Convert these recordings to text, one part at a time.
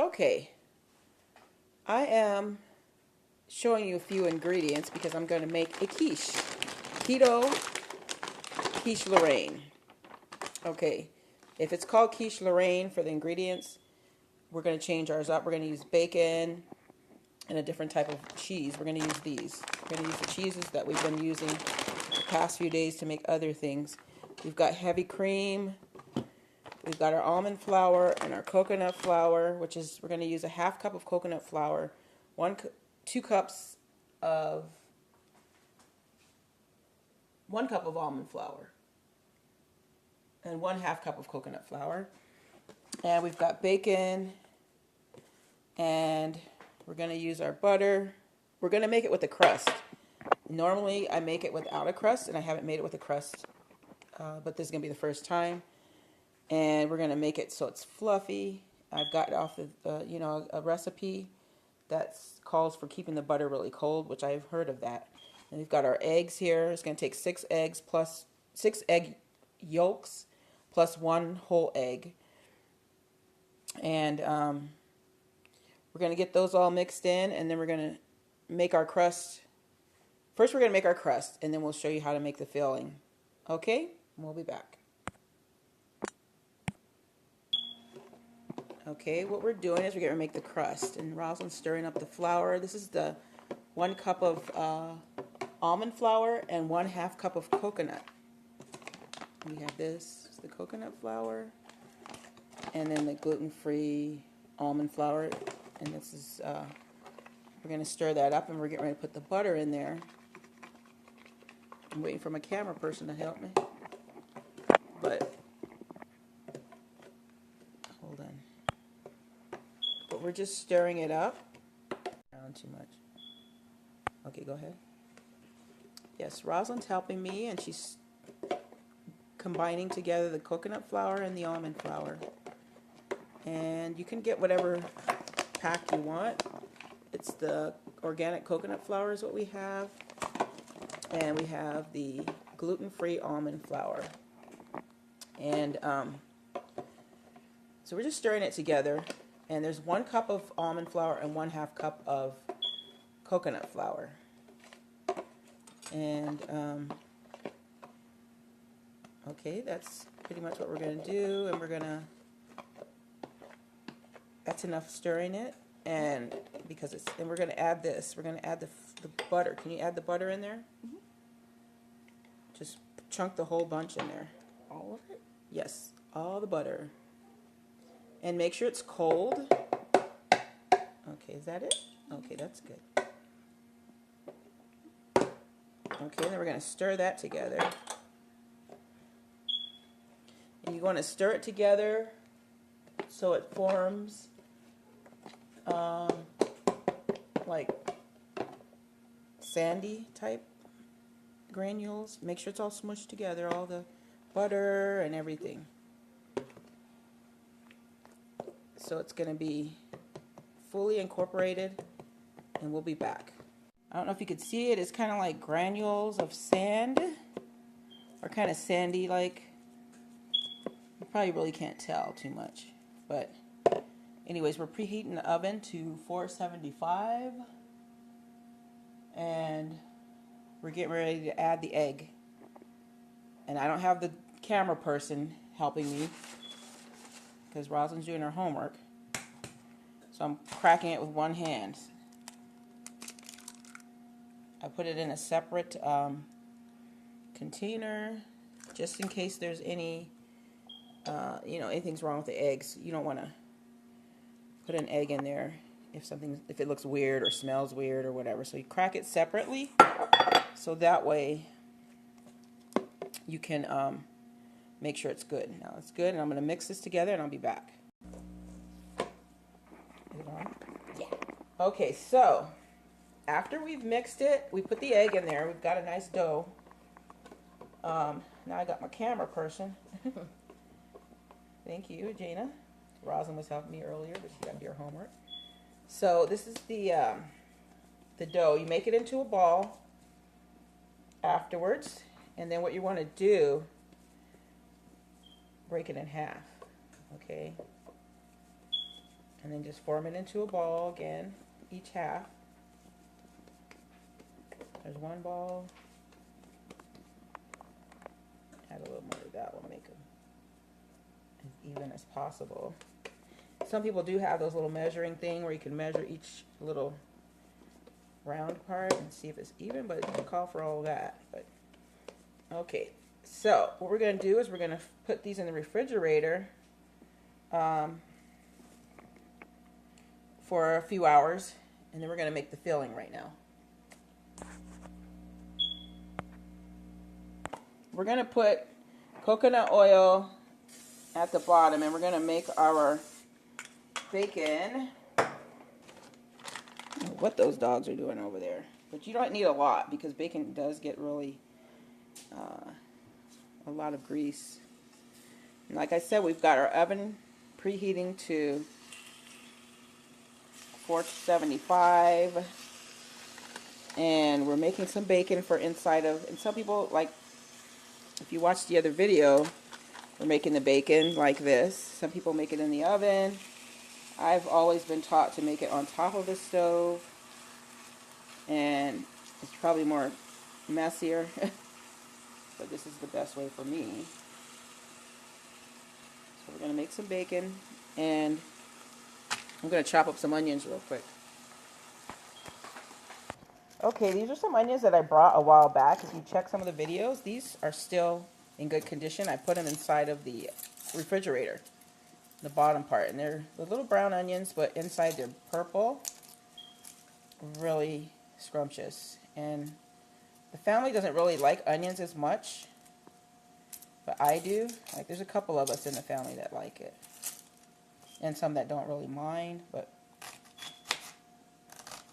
Okay, I am showing you a few ingredients because I'm going to make a quiche. Keto quiche Lorraine. Okay, if it's called quiche Lorraine for the ingredients, we're going to change ours up. We're going to use bacon and a different type of cheese. We're going to use these. We're going to use the cheeses that we've been using the past few days to make other things. We've got heavy cream. We've got our almond flour and our coconut flour, which is, we're going to use a half cup of coconut flour, 2 cups of, 1 cup of almond flour, and 1/2 cup of coconut flour. And we've got bacon, and we're going to use our butter. We're going to make it with a crust. Normally, I make it without a crust, and I haven't made it with a crust, but this is going to be the first time. And we're going to make it so it's fluffy. I've got off a recipe that calls for keeping the butter really cold, which I've heard of that. And we've got our eggs here. It's going to take 6 eggs plus 6 egg yolks plus 1 whole egg. And we're going to get those all mixed in, and then we're going to make our crust. First, we're going to make our crust, and then we'll show you how to make the filling. Okay? We'll be back. Okay, what we're doing is we're going to make the crust, and Rosalind's stirring up the flour. This is the 1 cup of almond flour and 1/2 cup of coconut. We have this, the coconut flour, and then the gluten-free almond flour. And this is, we're going to stir that up, and we're getting ready to put the butter in there. I'm waiting for my camera person to help me, but hold on. But we're just stirring it up. Not too much. Okay, go ahead. Yes, Rosalind's helping me, and she's combining together the coconut flour and the almond flour. And you can get whatever pack you want. It's the organic coconut flour is what we have. And we have the gluten-free almond flour. And so we're just stirring it together. And there's 1 cup of almond flour and 1/2 cup of coconut flour. And okay, that's pretty much what we're going to do. And we're going to, that's enough stirring it. And because it's, and we're going to add this. We're going to add the butter. Can you add the butter in there? Mm-hmm. Just chunk the whole bunch in there. All of it? Yes, all the butter. And make sure it's cold. Okay, is that it? Okay, that's good. Okay, then we're going to stir that together. And you want to stir it together so it forms like sandy type granules. Make sure it's all smushed together, all the butter and everything. So it's going to be fully incorporated, and we'll be back. I don't know if you could see it. It's kind of like granules of sand, or kind of sandy like. You probably really can't tell too much, but anyways, we're preheating the oven to 475, and we're getting ready to add the egg. And I don't have the camera person helping me because Rosalind's doing her homework, so I'm cracking it with one hand. I put it in a separate container just in case there's any, anything's wrong with the eggs. You don't want to put an egg in there if it looks weird or smells weird or whatever. So you crack it separately, so that way you can make sure it's good. Now it's good, and I'm going to mix this together, and I'll be back. Is it on? Yeah. Okay, so after we've mixed it, we put the egg in there. We've got a nice dough. Now I got my camera person. Thank you, Gina. Rosalind was helping me earlier, but she got to do her homework. So this is the dough. You make it into a ball afterwards, and then what you want to do, break it in half. Okay. And then just form it into a ball again, each half. There's one ball. Add a little more of that one, make them as even as possible. Some people do have those little measuring thing where you can measure each little round part and see if it's even, but it doesn't call for all that. But okay, so what we're going to do is we're going to put these in the refrigerator for a few hours, and then we're going to make the filling right now. We're going to put coconut oil at the bottom, and we're going to make our bacon. I don't know what those dogs are doing over there, but you don't need a lot because bacon does get really a lot of grease. And like I said, we've got our oven preheating to 475, and we're making some bacon for inside of, and some people, like if you watch the other video, we're making the bacon like this. Some people make it in the oven. I've always been taught to make it on top of the stove, and it's probably more messier, but this is the best way for me. So we're going to make some bacon, and I'm going to chop up some onions real quick. Okay, these are some onions that I brought a while back. If you check some of the videos, these are still in good condition. I put them inside of the refrigerator, the bottom part, and they're the little brown onions, but inside they're purple. Really scrumptious. And the family doesn't really like onions as much, but I do. Like, there's a couple of us in the family that like it, and some that don't really mind, but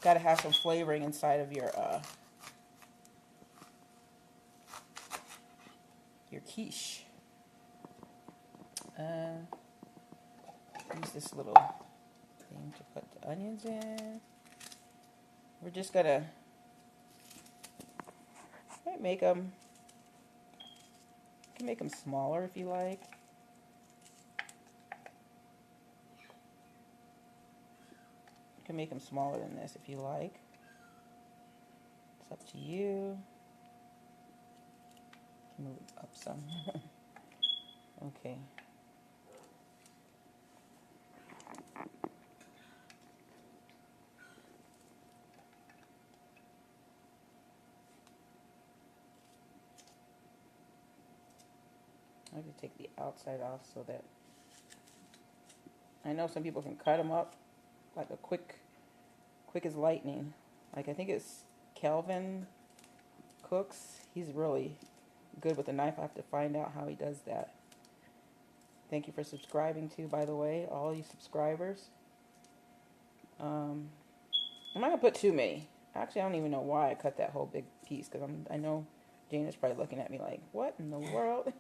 got to have some flavoring inside of your quiche. Use this little thing to put the onions in. We're just gonna make them. You can make them smaller if you like. You can make them smaller than this if you like. It's up to you. Move it up some. Okay. I have to take the outside off so that I know some people can cut them up like a quick as lightning. Like, I think it's Kelvin Cooks. He's really good with a knife. I have to find out how he does that. Thank you for subscribing too, by the way, all you subscribers. I'm not gonna put too many. Actually, I don't even know why I cut that whole big piece, because I know Jane is probably looking at me like, what in the world?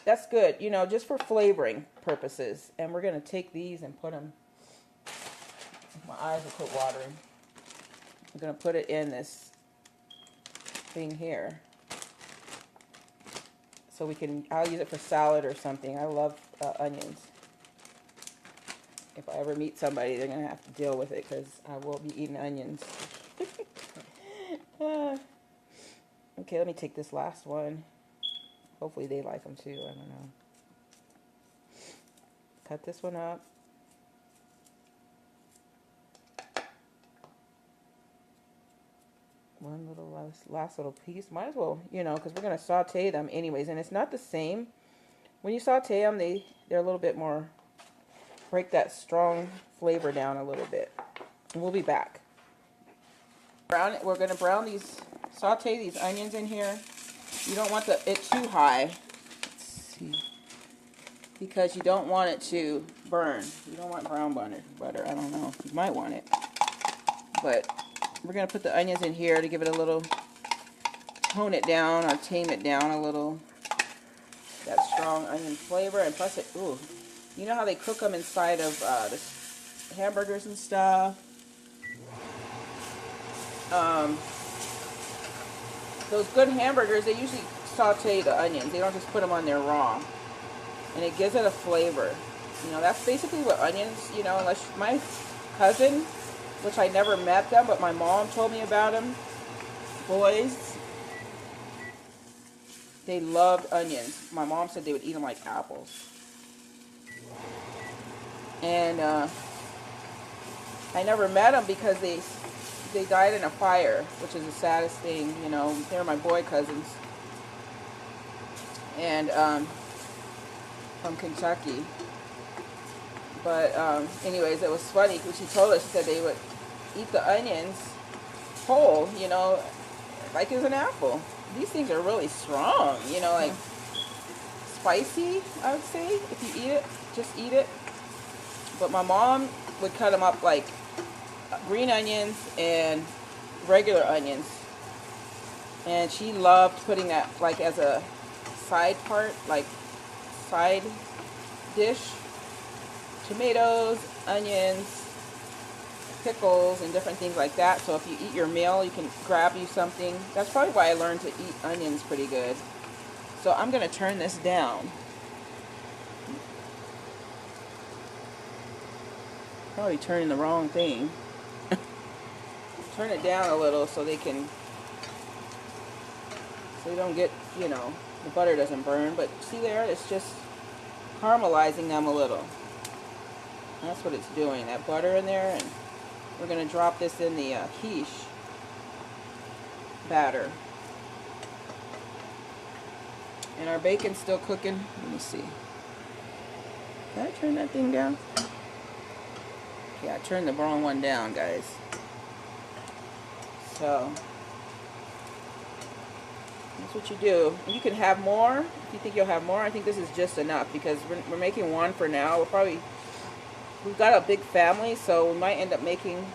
That's good, you know, just for flavoring purposes. And we're gonna take these and put them. My eyes will quit watering. I'm gonna put it in this thing here. So we can, I'll use it for salad or something. I love onions. If I ever meet somebody, they're going to have to deal with it because I will be eating onions. Okay, let me take this last one. Hopefully they like them too. I don't know. Cut this one up. One little last little piece. Might as well, you know, because we're going to saute them anyways. And it's not the same. When you saute them, they're a little bit more, break that strong flavor down a little bit. And we'll be back. We're going to brown these, saute these onions in here. You don't want it too high. Let's see. Because you don't want it to burn. You don't want brown butter. I don't know. You might want it. But we're going to put the onions in here to give it a little, tone it down or tame it down a little. That strong onion flavor. And plus it, ooh, you know how they cook them inside of the hamburgers and stuff? Those good hamburgers, they usually saute the onions. They don't just put them on there raw. And it gives it a flavor. You know, that's basically what onions, you know, unless my cousin, which I never met them, but my mom told me about them, boys, they loved onions. My mom said they would eat them like apples. And I never met them because they died in a fire, which is the saddest thing, you know. They're my boy cousins. And from Kentucky. But anyways, it was funny because she told us, she said they would eat the onions whole, you know, like it's an apple. These things are really strong, you know, like spicy, I would say, if you eat it, just eat it. But my mom would cut them up like green onions and regular onions. And she loved putting that like as a side part, like side dish. Tomatoes, onions, pickles, and different things like that. So if you eat your meal, you can grab you something. That's probably why I learned to eat onions pretty good. So I'm going to turn this down. Probably turning the wrong thing. Turn it down a little so they can, so you don't get, you know, the butter doesn't burn. But see there, it's just caramelizing them a little. That's what it's doing, that butter in there. And we're going to drop this in the quiche batter. And our bacon's still cooking. Let me see. Did I turn that thing down? Yeah, I turned the wrong one down, guys. So that's what you do. You can have more if you think you'll have more. I think this is just enough because we're making one for now. We've got a big family, so we might end up making.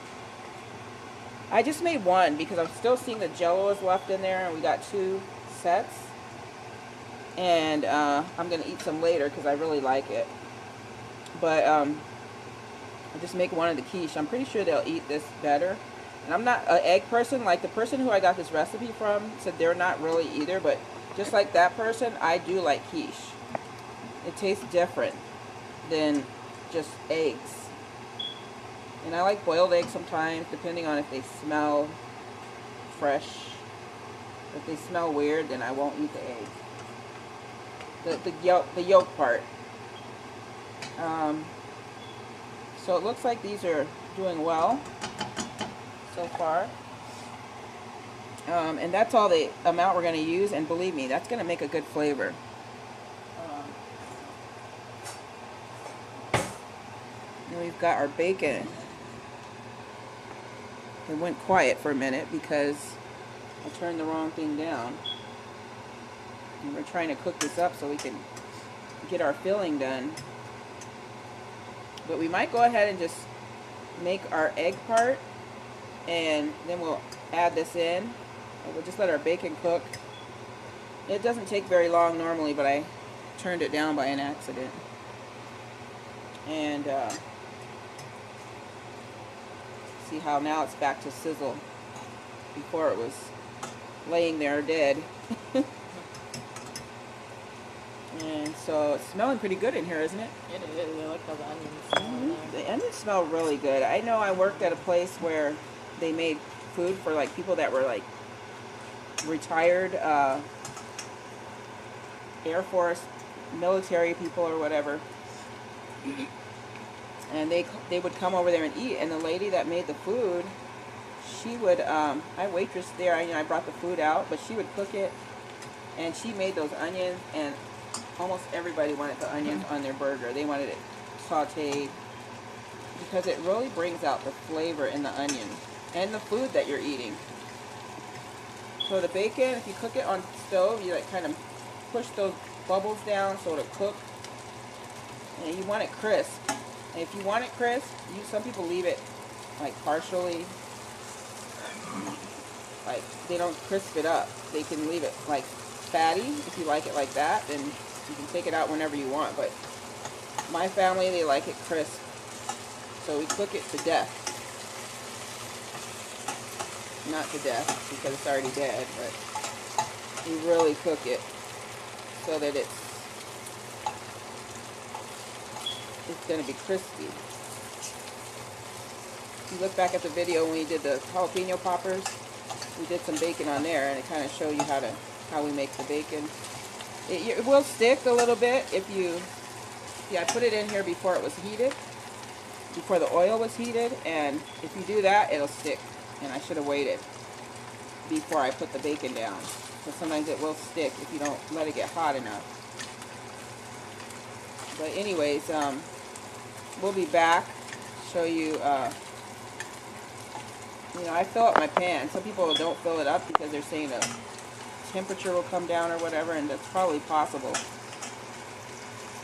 I just made one because I'm still seeing the Jello is left in there, and we got 2 sets. And I'm gonna eat some later because I really like it. But I just make one of the quiche. I'm pretty sure they'll eat this better. And I'm not an egg person. Like the person who I got this recipe from said they're not really either. But just like that person, I do like quiche. It tastes different than just eggs. And I like boiled eggs sometimes, depending on if they smell fresh. If they smell weird, then I won't eat the eggs. The yolk part. So it looks like these are doing well so far. And that's all the amount we're going to use. And believe me, that's going to make a good flavor. And we've got our bacon. It went quiet for a minute because I turned the wrong thing down. And we're trying to cook this up so we can get our filling done. But we might go ahead and just make our egg part, and then we'll add this in. And we'll just let our bacon cook. It doesn't take very long normally, but I turned it down by an accident. And see how now it's back to sizzle. Before it was laying there dead. And so it's smelling pretty good in here, isn't it? It is. I like how the onions smell. The onions smell really good. I know I worked at a place where they made food for like people that were like retired Air Force military people or whatever. And they would come over there and eat. And the lady that made the food, she would, I waitressed there. I brought the food out, but she would cook it. And she made those onions, and almost everybody wanted the onions on their burger. They wanted it sauteed because it really brings out the flavor in the onion and the food that you're eating. So the bacon, if you cook it on the stove, you like kind of push those bubbles down so it'll cook. And you want it crisp. And if you want it crisp, some people leave it like partially, like they don't crisp it up. They can leave it like fatty. If you like it like that, then you can take it out whenever you want. But my family, they like it crisp. So we cook it to death. Not to death because it's already dead, but we really cook it so that it's it's going to be crispy. If you look back at the video when we did the jalapeno poppers, we did some bacon on there, and it kind of showed you how we make the bacon. It will stick a little bit if you, yeah, I put it in here before it was heated, before the oil was heated, and if you do that, it'll stick. And I should have waited before I put the bacon down, because sometimes it will stick if you don't let it get hot enough. But anyways, we'll be back, show you, you know, I fill up my pan. Some people don't fill it up because they're saying the temperature will come down or whatever, and that's probably possible.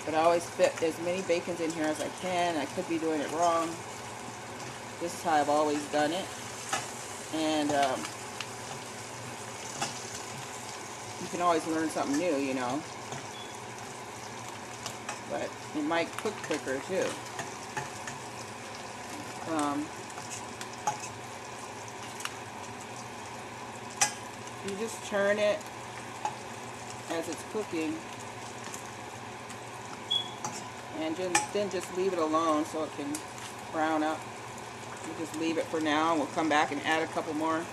But I always fit as many bacons in here as I can. I could be doing it wrong. This is how I've always done it. And you can always learn something new, you know. But it might cook quicker too. You just turn it as it's cooking, and then just leave it alone so it can brown up. You just leave it for now, and we'll come back and add a couple more. I'm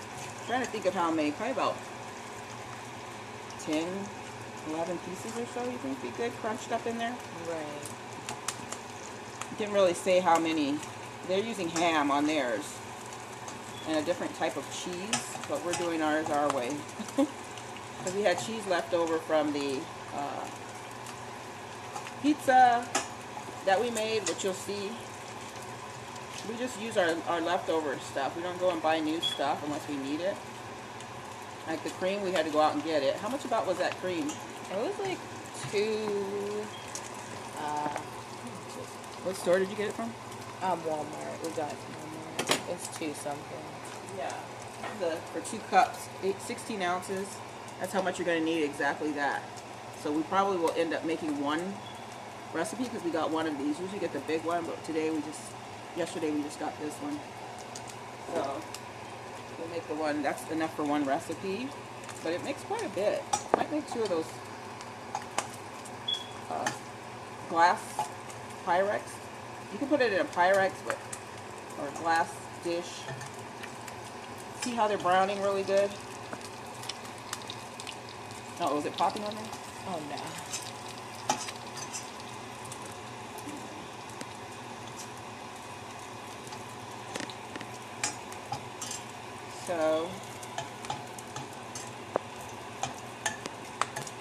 trying to think of how many, probably about 10, 11 pieces or so you think would be good crunched up in there. Right. Didn't really say how many. They're using ham on theirs and a different type of cheese, but we're doing ours our way. Because we had cheese left over from the pizza that we made, which you'll see. We just use our leftover stuff. We don't go and buy new stuff unless we need it. Like the cream, we had to go out and get it. How much about was that cream? It was like What store did you get it from? Walmart. We got it from Walmart. It's 2 something. Yeah. For 2 cups, 16 ounces. That's how much you're going to need, exactly that. So we probably will end up making one recipe because we got one of these. Usually get the big one, but yesterday we just got this one. So we'll make the one, that's enough for one recipe. But it makes quite a bit. Might make 2 of those glass Pyrex. You can put it in a Pyrex or a glass dish. See how they're browning really good? Oh, was it popping on there? Oh no. So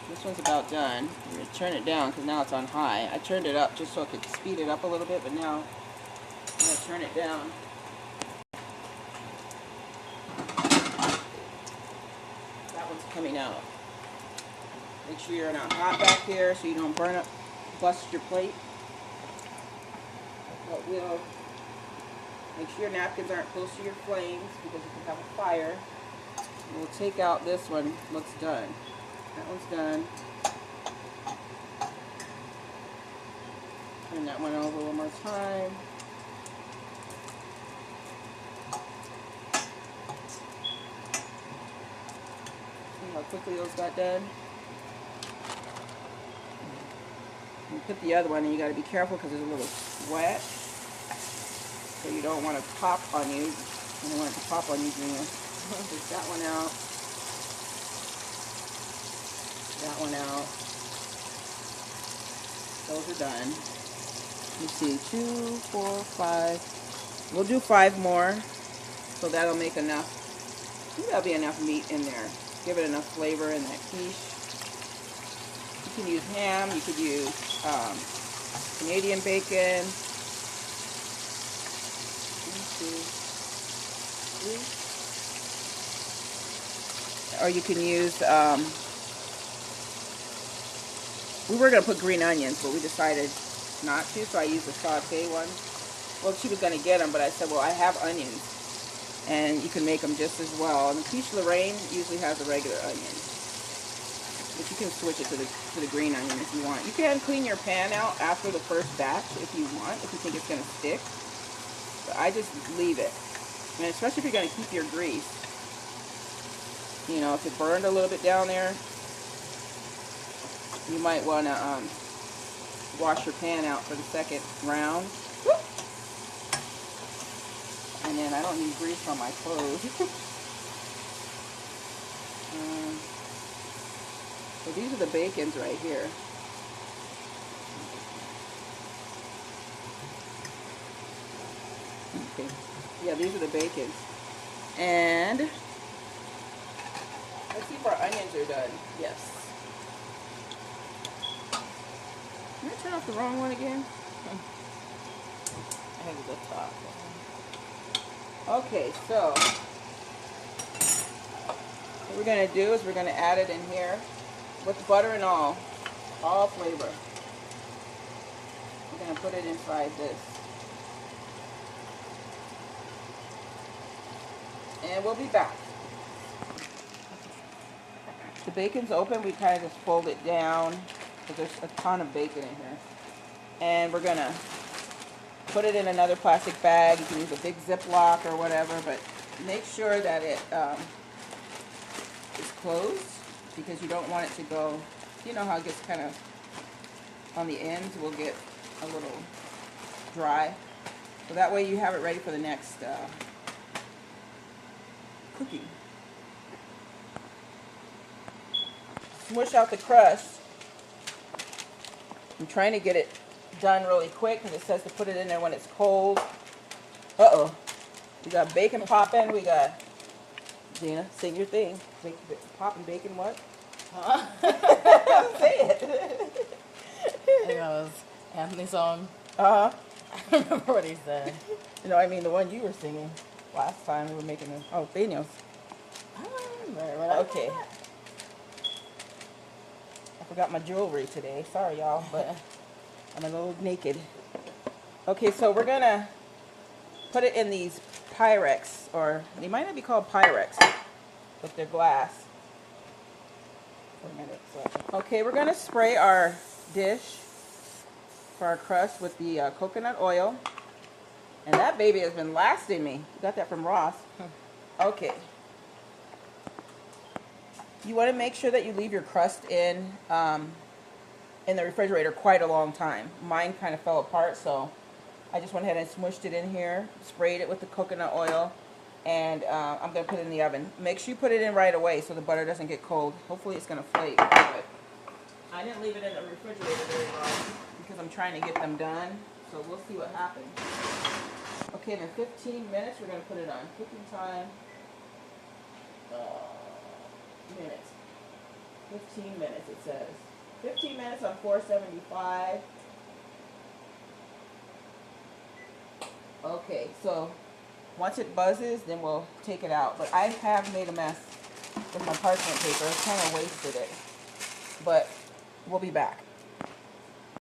this one's about done. We're going to turn it down because now it's on high. I turned it up just so I could speed it up a little bit, but now I'm going to turn it down. That one's coming out. Make sure you're not hot back here so you don't burn up, bust your plate. But we'll make sure your napkins aren't close to your flames because you can have a fire. And we'll take out this one. Looks done. That one's done. Turn that one over one more time. See how quickly those got done? You put the other one and you got to be careful because there's a little sweat. So you don't want to pop on you. You don't want it to pop on you, Gina. Take that one out. That one out. Those are done. Let's see, 2, 4, 5. We'll do 5 more. So that'll make enough. I think that'll be enough meat in there. Give it enough flavor in that quiche. You can use ham. You could use Canadian bacon. 1, 2, 3. Or you can use, we were going to put green onions, but we decided not to, so I used the sauté one. Well, she was going to get them, but I said, well, I have onions, and you can make them just as well. And the quiche Lorraine usually has a regular onion, but you can switch it to the green onion if you want. You can clean your pan out after the first batch if you want, if you think it's going to stick. But I just leave it, and especially if you're going to keep your grease. You know, if it burned a little bit down there, you might want to wash your pan out for the second round. And then I don't need grease on my clothes. So these are the bacons right here. Okay. Yeah, these are the bacons. And let's see if our onions are done. Yes. Did I turn off the wrong one again? I think it's the top. Okay, so what we're going to do is we're going to add it in here with butter and all flavor. We're going to put it inside this. And we'll be back. The bacon's open, we kind of just fold it down because there's a ton of bacon in here. And we're going to put it in another plastic bag. You can use a big Ziploc or whatever, but make sure that it is closed because you don't want it to go, you know how it gets kind of on the ends will get a little dry. So that way you have it ready for the next cooking. Smush out the crust. I'm trying to get it done really quick because it says to put it in there when it's cold. Uh-oh. We got bacon popping. We got, Gina, sing your thing. Popping bacon what? Huh? Say it. I think that was Anthony's song. Uh-huh. I don't remember what he said. No, I mean the one you were singing last time we were making it. Oh, Daniel's. I don't remember. Okay. I forgot my jewelry today. Sorry, y'all, but I'm a little naked. Okay, so we're going to put it in these Pyrex, or they might not be called Pyrex, but they're glass. For a minute. So. Okay, we're going to spray our dish for our crust with the coconut oil. And that baby has been lasting me. Got that from Ross. Okay. You want to make sure that you leave your crust in the refrigerator quite a long time. Mine kind of fell apart, so I just went ahead and smushed it in here, sprayed it with the coconut oil, and I'm going to put it in the oven. Make sure you put it in right away so the butter doesn't get cold. Hopefully it's going to flake. But I didn't leave it in the refrigerator very long because I'm trying to get them done, so we'll see what happens. Okay, then 15 minutes we're going to put it on. Cooking time. Minutes. 15 minutes it says. 15 minutes on 475. Okay, so once it buzzes, then we'll take it out. But I have made a mess with my parchment paper. I kind of wasted it. But we'll be back.